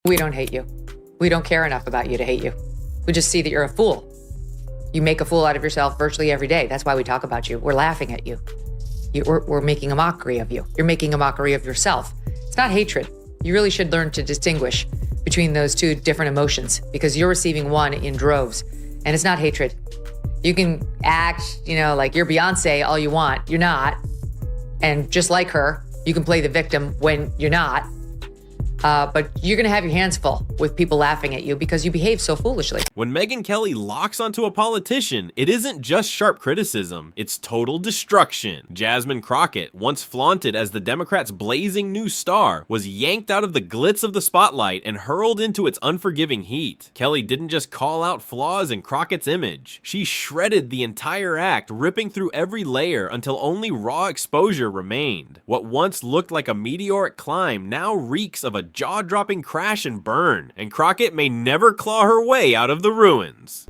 We don't hate you. We don't care enough about you to hate you. We just see that you're a fool. You make a fool out of yourself virtually every day. That's why we talk about you. We're laughing at you. We're making a mockery of you. You're making a mockery of yourself. It's not hatred. You really should learn to distinguish between those two different emotions because you're receiving one in droves, and it's not hatred. You can act, like you're Beyonce all you want. You're not. And just like her, you can play the victim when you're not. But you're going to have your hands full with people laughing at you because you behave so foolishly. When Megyn Kelly locks onto a politician, it isn't just sharp criticism, it's total destruction. Jasmine Crockett, once flaunted as the Democrats' blazing new star, was yanked out of the glitz of the spotlight and hurled into its unforgiving heat. Kelly didn't just call out flaws in Crockett's image. She shredded the entire act, ripping through every layer until only raw exposure remained. What once looked like a meteoric climb now reeks of a jaw-dropping crash and burn, and Crockett may never claw her way out of the ruins.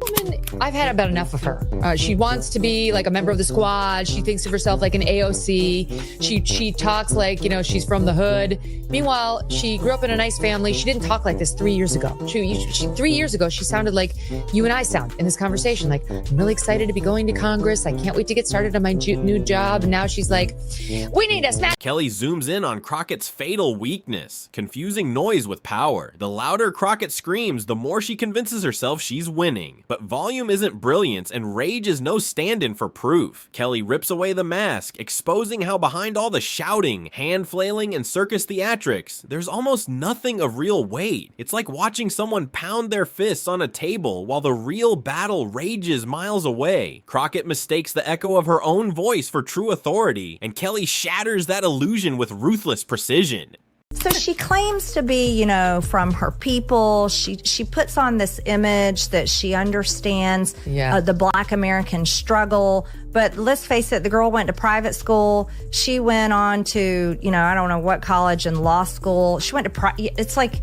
I've had about enough of her. She wants to be like a member of the squad. She thinks of herself like an AOC. She talks like, she's from the hood. Meanwhile, she grew up in a nice family. She didn't talk like this 3 years ago. 3 years ago, she sounded like you and I sound in this conversation. Like, I'm really excited to be going to Congress. I can't wait to get started on my new job. And now she's like, we need to smash. Kelly zooms in on Crockett's fatal weakness, confusing noise with power. The louder Crockett screams, the more she convinces herself she's winning. But volume isn't brilliance, and rage is no stand-in for proof. Kelly rips away the mask, exposing how behind all the shouting, hand flailing, and circus theatrics, there's almost nothing of real weight. It's like watching someone pound their fists on a table while the real battle rages miles away. Crockett mistakes the echo of her own voice for true authority, and Kelly shatters that illusion with ruthless precision. So she claims to be, from her people. She puts on this image that she understands the Black American struggle. But let's face it, the girl went to private school. She went on to, I don't know what college and law school. She went to, it's like,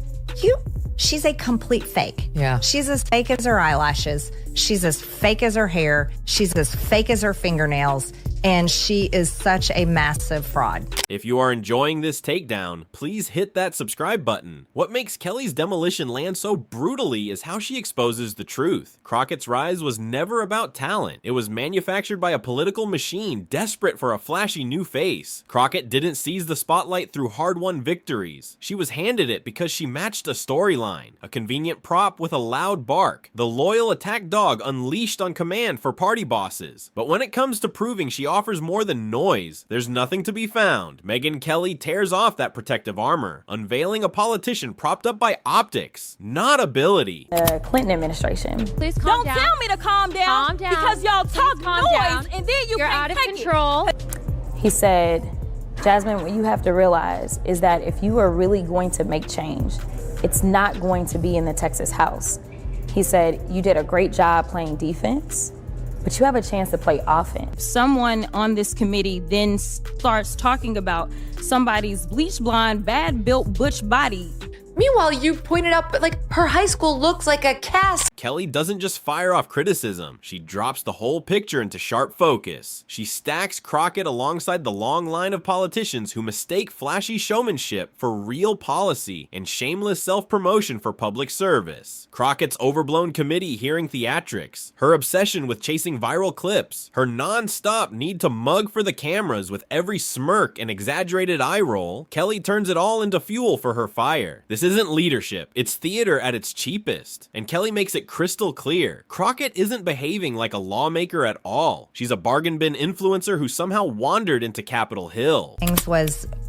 she's a complete fake. Yeah. She's as fake as her eyelashes. She's as fake as her hair. She's as fake as her fingernails. And she is such a massive fraud. If you are enjoying this takedown, please hit that subscribe button. What makes Kelly's demolition land so brutally is how she exposes the truth. Crockett's rise was never about talent. It was manufactured by a political machine desperate for a flashy new face. Crockett didn't seize the spotlight through hard-won victories. She was handed it because she matched a storyline, a convenient prop with a loud bark, the loyal attack dog unleashed on command for party bosses. But when it comes to proving she offers more than noise, there's nothing to be found. Megyn Kelly tears off that protective armor, unveiling a politician propped up by optics, not ability. The Clinton administration. Please calm down. Don't tell me to calm down. Calm down. Because y'all talk noise and then You're out of control. He said, Jasmine, what you have to realize is that if you are really going to make change, it's not going to be in the Texas House. He said, you did a great job playing defense, but you have a chance to play offense. Someone on this committee then starts talking about somebody's bleach blonde, bad built butch body. Meanwhile, you pointed out, her high school looks like a cast. Kelly doesn't just fire off criticism, she drops the whole picture into sharp focus. She stacks Crockett alongside the long line of politicians who mistake flashy showmanship for real policy and shameless self-promotion for public service. Crockett's overblown committee hearing theatrics, her obsession with chasing viral clips, her non-stop need to mug for the cameras with every smirk and exaggerated eye roll, Kelly turns it all into fuel for her fire. This isn't leadership, it's theater at its cheapest. And Kelly makes it crystal clear. Crockett isn't behaving like a lawmaker at all. She's a bargain bin influencer who somehow wandered into Capitol Hill.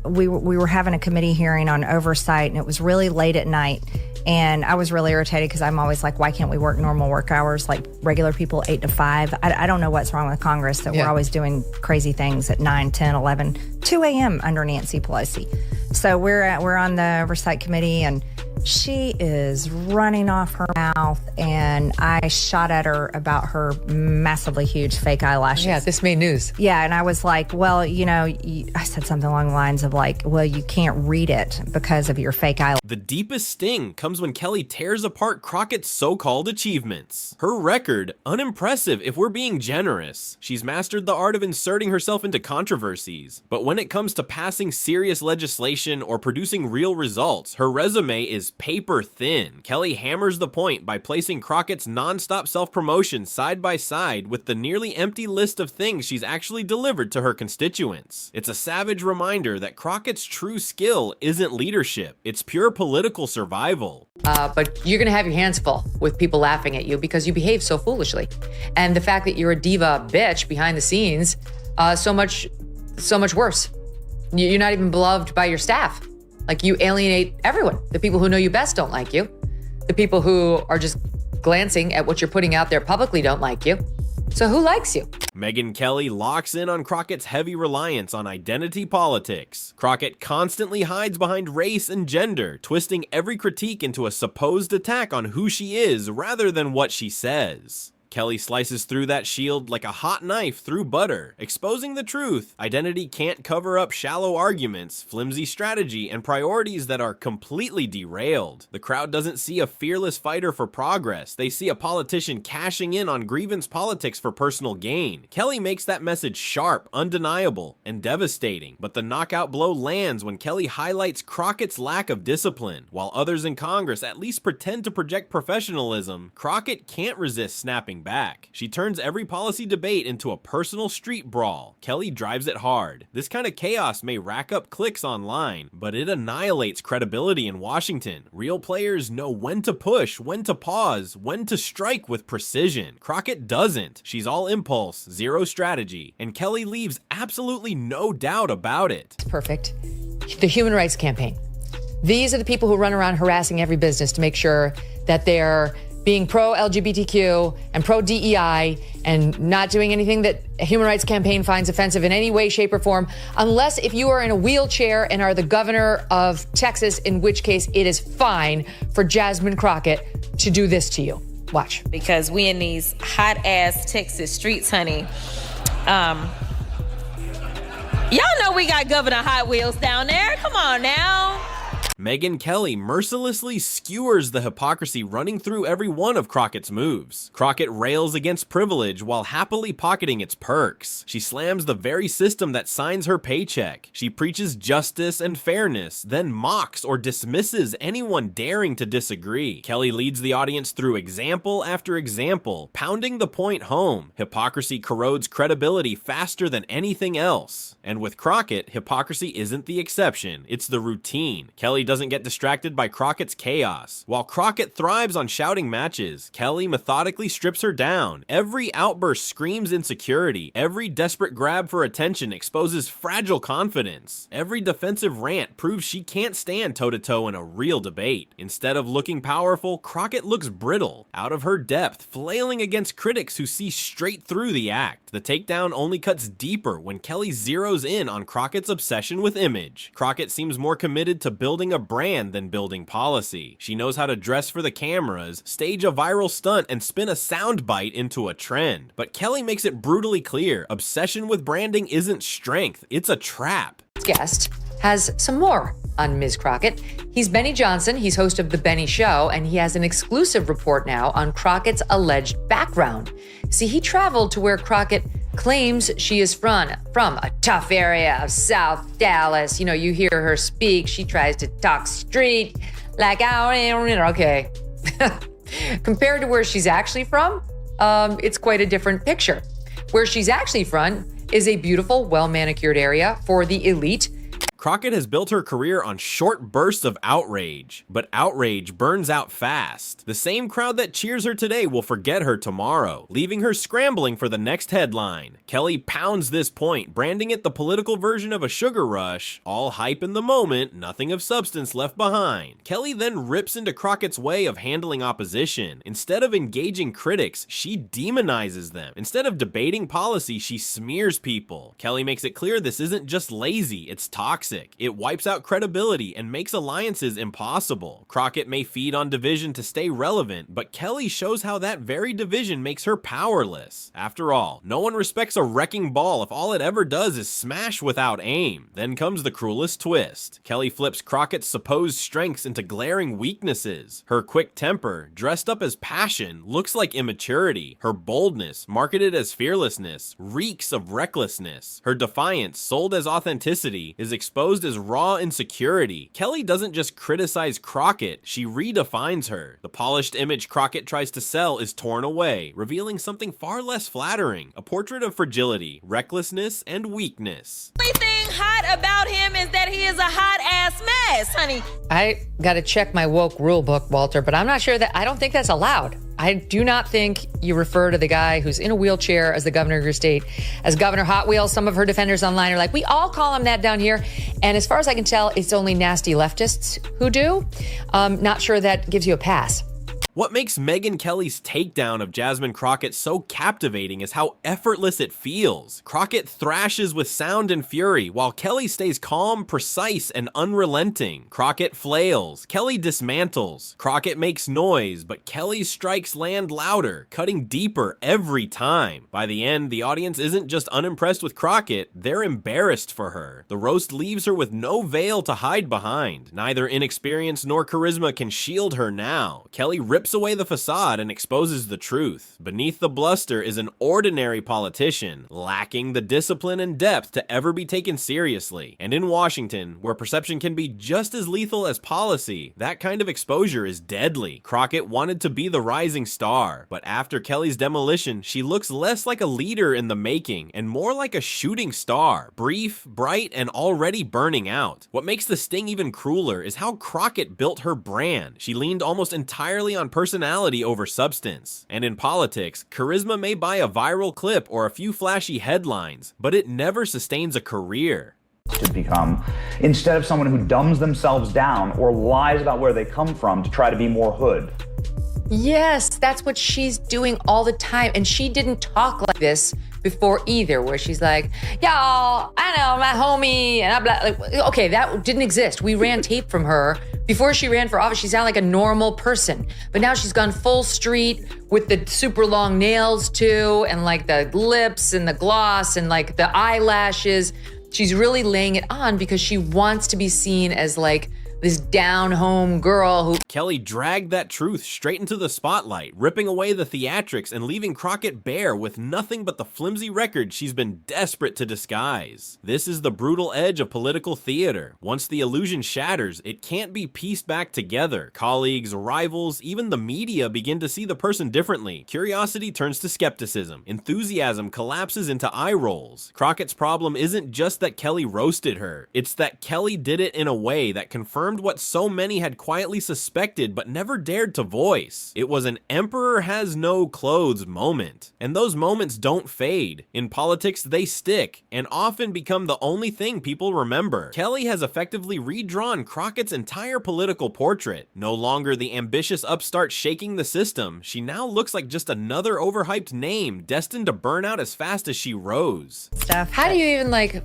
We were having a committee hearing on oversight, and it was really late at night. And I was really irritated because I'm always like, why can't we work normal work hours like regular people, 8 to 5? I don't know what's wrong with Congress that we're always doing crazy things at 9, 10, 11, 2 a.m. under Nancy Pelosi. So we're on the oversight committee, and she is running off her mouth, and I shot at her about her massively huge fake eyelashes. Yeah, this made news. Yeah, and I was like, well, I said something along the lines of like, well, you can't read it because of your fake eyelashes. The deepest sting comes when Kelly tears apart Crockett's so-called achievements. Her record, unimpressive if we're being generous. She's mastered the art of inserting herself into controversies, but when it comes to passing serious legislation or producing real results, her resume is is paper thin. Kelly hammers the point by placing Crockett's non-stop self-promotion side by side with the nearly empty list of things she's actually delivered to her constituents. It's a savage reminder that Crockett's true skill isn't leadership, it's pure political survival. But you're gonna have your hands full with people laughing at you because you behave so foolishly. And the fact that you're a diva bitch behind the scenes, so much worse. You're not even beloved by your staff. Like, you alienate everyone. The people who know you best don't like you. The people who are just glancing at what you're putting out there publicly don't like you. So who likes you? Megyn Kelly locks in on Crockett's heavy reliance on identity politics. Crockett constantly hides behind race and gender, twisting every critique into a supposed attack on who she is rather than what she says. Kelly slices through that shield like a hot knife through butter, exposing the truth. Identity can't cover up shallow arguments, flimsy strategy, and priorities that are completely derailed. The crowd doesn't see a fearless fighter for progress. They see a politician cashing in on grievance politics for personal gain. Kelly makes that message sharp, undeniable, and devastating. But the knockout blow lands when Kelly highlights Crockett's lack of discipline. While others in Congress at least pretend to project professionalism, Crockett can't resist snapping back. She turns every policy debate into a personal street brawl. Kelly drives it hard. This kind of chaos may rack up clicks online, but it annihilates credibility in Washington. Real players know when to push, when to pause, when to strike with precision. Crockett doesn't. She's all impulse, zero strategy, and Kelly leaves absolutely no doubt about it. It's perfect. The Human Rights Campaign. These are the people who run around harassing every business to make sure that they're being pro-LGBTQ and pro-DEI and not doing anything that a Human Rights Campaign finds offensive in any way, shape, or form, unless if you are in a wheelchair and are the governor of Texas, in which case it is fine for Jasmine Crockett to do this to you. Watch. Because we in these hot-ass Texas streets, honey. Y'all know we got Governor Hot Wheels down there. Come on now. Megyn Kelly mercilessly skewers the hypocrisy running through every one of Crockett's moves. Crockett rails against privilege while happily pocketing its perks. She slams the very system that signs her paycheck. She preaches justice and fairness, then mocks or dismisses anyone daring to disagree. Kelly leads the audience through example after example, pounding the point home. Hypocrisy corrodes credibility faster than anything else. And with Crockett, hypocrisy isn't the exception, it's the routine. Kelly doesn't get distracted by Crockett's chaos. While Crockett thrives on shouting matches, Kelly methodically strips her down. Every outburst screams insecurity. Every desperate grab for attention exposes fragile confidence. Every defensive rant proves she can't stand toe-to-toe in a real debate. Instead of looking powerful, Crockett looks brittle, out of her depth, flailing against critics who see straight through the act. The takedown only cuts deeper when Kelly zeroes in on Crockett's obsession with image. Crockett seems more committed to building a brand than building policy. She knows how to dress for the cameras, stage a viral stunt, and spin a soundbite into a trend. But Kelly makes it brutally clear, obsession with branding isn't strength, it's a trap. Guest has some more on Ms. Crockett. He's Benny Johnson. He's host of The Benny Show, and he has an exclusive report now on Crockett's alleged background. See, he traveled to where Crockett claims she is from a tough area of South Dallas. You know, you hear her speak. She tries to talk street like, okay. Compared to where she's actually from, it's quite a different picture. Where she's actually from is a beautiful, well-manicured area for the elite. Crockett has built her career on short bursts of outrage, but outrage burns out fast. The same crowd that cheers her today will forget her tomorrow, leaving her scrambling for the next headline. Kelly pounds this point, branding it the political version of a sugar rush, all hype in the moment, nothing of substance left behind. Kelly then rips into Crockett's way of handling opposition. Instead of engaging critics, she demonizes them. Instead of debating policy, she smears people. Kelly makes it clear this isn't just lazy, it's toxic. It wipes out credibility and makes alliances impossible. Crockett may feed on division to stay relevant, but Kelly shows how that very division makes her powerless. After all, no one respects a wrecking ball if all it ever does is smash without aim. Then comes the cruelest twist. Kelly flips Crockett's supposed strengths into glaring weaknesses. Her quick temper, dressed up as passion, looks like immaturity. Her boldness, marketed as fearlessness, reeks of recklessness. Her defiance, sold as authenticity, is exposed exposed as raw insecurity. Kelly doesn't just criticize Crockett, she redefines her. The polished image Crockett tries to sell is torn away, revealing something far less flattering, a portrait of fragility, recklessness, and weakness. The only thing hot about him is that he is a hot ass mess, honey. I gotta check my woke rule book, Walter, but I'm not sure I don't think that's allowed. I do not think you refer to the guy who's in a wheelchair as the governor of your state as Governor Hot Wheels. Some of her defenders online are like, we all call him that down here. And as far as I can tell, it's only nasty leftists who do. Not sure that gives you a pass. What makes Megyn Kelly's takedown of Jasmine Crockett so captivating is how effortless it feels. Crockett thrashes with sound and fury, while Kelly stays calm, precise, and unrelenting. Crockett flails, Kelly dismantles. Crockett makes noise, but Kelly's strikes land louder, cutting deeper every time. By the end, the audience isn't just unimpressed with Crockett, they're embarrassed for her. The roast leaves her with no veil to hide behind. Neither inexperience nor charisma can shield her now. Kelly rips away the facade and exposes the truth. Beneath the bluster is an ordinary politician, lacking the discipline and depth to ever be taken seriously. And in Washington, where perception can be just as lethal as policy, that kind of exposure is deadly. Crockett wanted to be the rising star, but after Kelly's demolition, she looks less like a leader in the making and more like a shooting star, brief, bright, and already burning out. What makes the sting even crueler is how Crockett built her brand. She leaned almost entirely on personality over substance. And in politics, charisma may buy a viral clip or a few flashy headlines, but it never sustains a career. To become, instead of someone who dumbs themselves down or lies about where they come from to try to be more hood. Yes, that's what she's doing all the time. And she didn't talk like this before either, where she's like, y'all, I know, my homie, and I'm like, okay, that didn't exist. We ran tape from her. Before she ran for office, she sounded like a normal person. But now she's gone full street with the super long nails too, and like the lips and the gloss and like the eyelashes. She's really laying it on because she wants to be seen as like this down-home girl who... Kelly dragged that truth straight into the spotlight, ripping away the theatrics and leaving Crockett bare with nothing but the flimsy record she's been desperate to disguise. This is the brutal edge of political theater. Once the illusion shatters, it can't be pieced back together. Colleagues, rivals, even the media begin to see the person differently. Curiosity turns to skepticism. Enthusiasm collapses into eye rolls. Crockett's problem isn't just that Kelly roasted her. It's that Kelly did it in a way that confirmed what so many had quietly suspected but never dared to voice. It was an emperor has no clothes moment. And those moments don't fade. In politics, they stick and often become the only thing people remember. Kelly has effectively redrawn Crockett's entire political portrait. No longer the ambitious upstart shaking the system, she now looks like just another overhyped name destined to burn out as fast as she rose. How do you even like...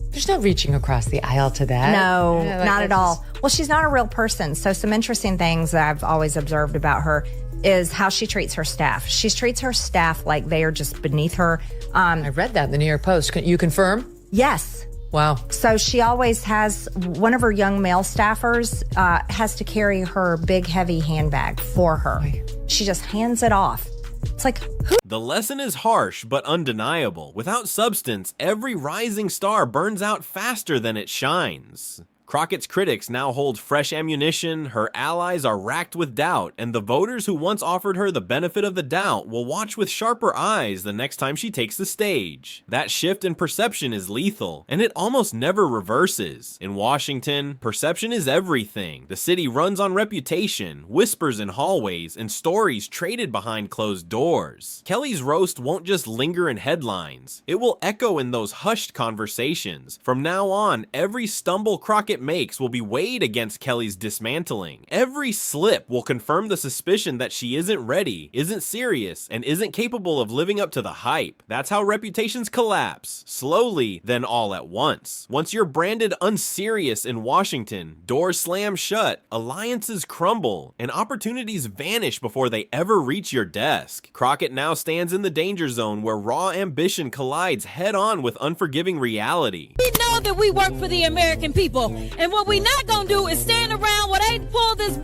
There's no reaching across the aisle to that. No, Yeah, like not at that's all. Well, she's not a real person. So some interesting things that I've always observed about her is how she treats her staff. She treats her staff like they are just beneath her. I read that in the New York Post. Can you confirm? Yes. Wow. So she always has, one of her young male staffers has to carry her big, heavy handbag for her. She just hands it off. It's like, who? The lesson is harsh but undeniable. Without substance, every rising star burns out faster than it shines. Crockett's critics now hold fresh ammunition, her allies are racked with doubt, and the voters who once offered her the benefit of the doubt will watch with sharper eyes the next time she takes the stage. That shift in perception is lethal, and it almost never reverses. In Washington, perception is everything. The city runs on reputation, whispers in hallways, and stories traded behind closed doors. Kelly's roast won't just linger in headlines. It will echo in those hushed conversations. From now on, every stumble Crockett makes will be weighed against Kelly's dismantling. Every slip will confirm the suspicion that she isn't ready, isn't serious, and isn't capable of living up to the hype. That's how reputations collapse. Slowly, then all at once. Once you're branded unserious in Washington, doors slam shut, alliances crumble, and opportunities vanish before they ever reach your desk. Crockett now stands in the danger zone where raw ambition collides head-on with unforgiving reality. We know that we work for the American people, And what we not gonna do is stand around while they pull this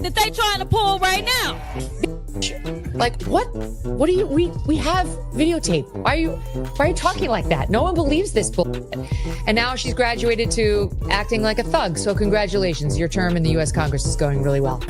that they trying to pull right now. Like, what do you, we have videotape. Why are you talking like that? No one believes this bullshit. And now she's graduated to acting like a thug. So congratulations, your term in the U.S. Congress is going really well.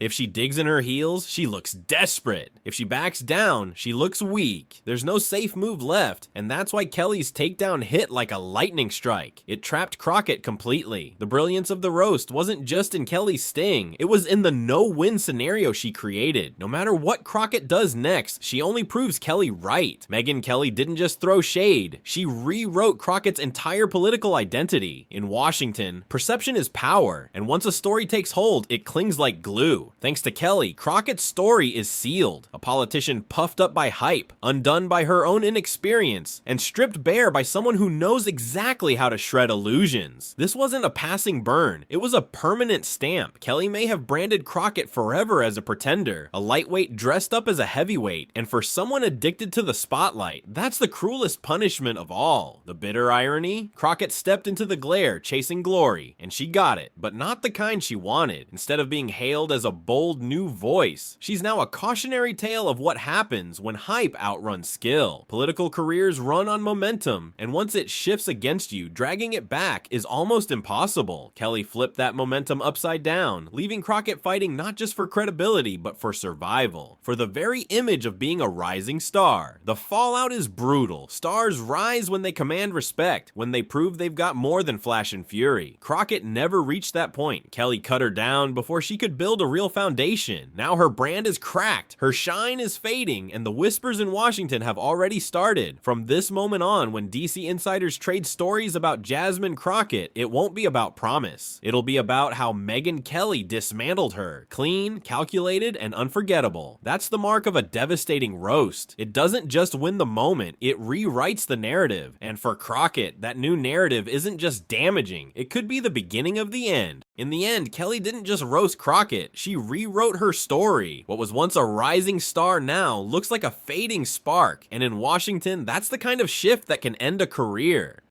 If she digs in her heels, she looks desperate. If she backs down, she looks weak. There's no safe move left, and that's why Kelly's takedown hit like a lightning strike. It trapped Crockett completely. The brilliance of the roast wasn't just in Kelly's sting, it was in the no-win scenario she created. No matter what Crockett does next, she only proves Kelly right. Megyn Kelly didn't just throw shade, she rewrote Crockett's entire political identity. In Washington, perception is power, and once a story takes hold, it clings like glue. Thanks to Kelly, Crockett's story is sealed. A politician puffed up by hype, undone by her own inexperience, and stripped bare by someone who knows exactly how to shred illusions. This wasn't a passing burn, it was a permanent stamp. Kelly may have branded Crockett forever as a pretender, a lightweight dressed up as a heavyweight, and for someone addicted to the spotlight, that's the cruelest punishment of all. The bitter irony? Crockett stepped into the glare chasing glory, and she got it, but not the kind she wanted. Instead of being hailed as a bold new voice, she's now a cautionary tale of what happens when hype outruns skill. Political careers run on momentum, and once it shifts against you, dragging it back is almost impossible. Kelly flipped that momentum upside down, leaving Crockett fighting not just for credibility, but for survival, for the very image of being a rising star. The fallout is brutal. Stars rise when they command respect, when they prove they've got more than flash and fury. Crockett never reached that point. Kelly cut her down before she could build a real foundation. Now her brand is cracked, her shine is fading, and the whispers in Washington have already started. From this moment on, when DC insiders trade stories about Jasmine Crockett, it won't be about promise. It'll be about how Megyn Kelly dismantled her. Clean, calculated, and unforgettable. That's the mark of a devastating roast. It doesn't just win the moment, it rewrites the narrative. And for Crockett, that new narrative isn't just damaging, it could be the beginning of the end. In the end, Kelly didn't just roast Crockett, she rewrote her story. What was once a rising star now looks like a fading spark, and in Washington, that's the kind of shift that can end a career.